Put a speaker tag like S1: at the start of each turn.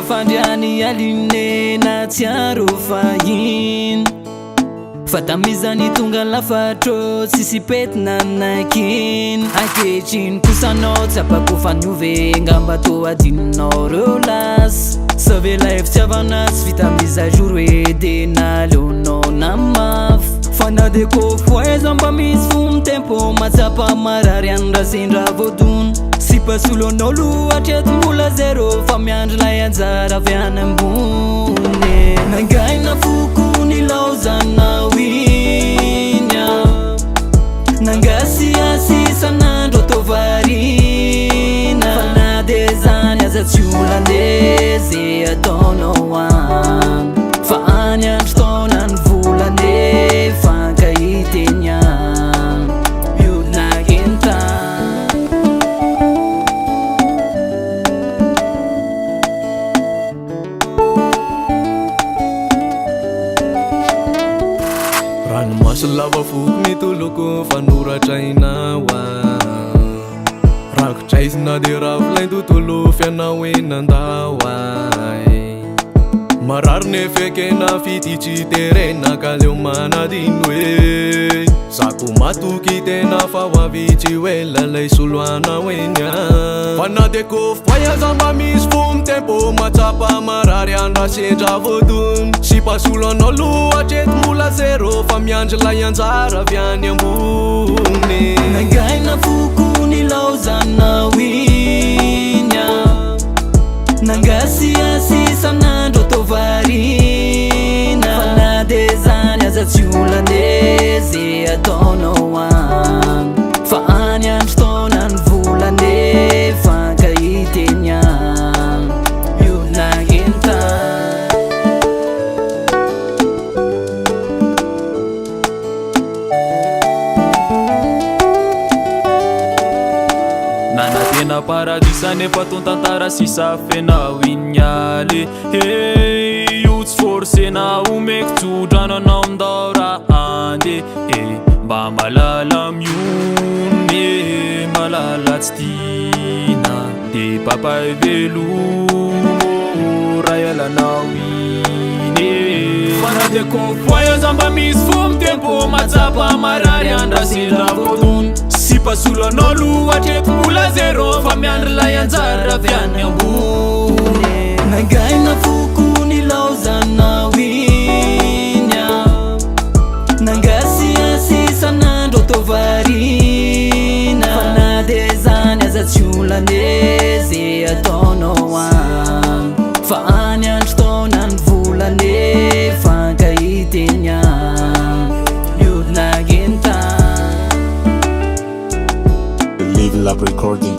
S1: Fandriany aline na tsiaro fahiny fatamizany tonga lafatro sisy petina nakiny ankehitriny kosanao tsapako faniove ngamba tô adininao reo lasy savela efitiavana tsy vitamiza jour hoe de naleonao na mafy fanadeko foaiza mba misy fomtempo matsapa marary andraha sendra voadony sy pasolonao lohatreto mbola zero fa miandry lay anjara avy any ambony nangaina foko ny laozanao inya nangasiasy sanandro atao varina fa na de zany aza tsy olandezy ataonao any fa any andro taona ny volane fankahitenya
S2: Lava foko mitoloko fanoratrainao rakotraizina de ravolay tontolo fianao enandao marary nefekena fititry terena ka leo manadino hoe zako matoky tena fa hoavitry hoe lalay soloanao enya fanadeko foaiaza mba misy fomtempo matsapa marary andra sendra voadony sy pasolonao lohatreto mbola zero fa miandry lay anjara avy any ambony
S1: nangaina foko ny laozanao inya nangasiasy sanandro atao varina fa na de zany aza tsy olandezy ataonao any fa any andro taona ny volane fankahitenya io nahenta
S3: nanatena paradisa nefa tontantara sisa fenao inyaly hey, io tsy forsenao meky tsodrano amdao raha ande mba malala miony malala tsy tina de papay velomo rayalanao iny fanadeko foaiaza mba misy fomtempo matsapa marary andra sendra voadony sy pasolonao lohatreto mbola zero fa miandry lay anjara avy any ambony
S1: nangaina foko ny laozanao inya nangasiasy sanandro atao varina fa na de zany aza tsy olandezy ataonao any fa any andro taona ny volane fankahitenya io nagenta
S4: Live Lab Recording.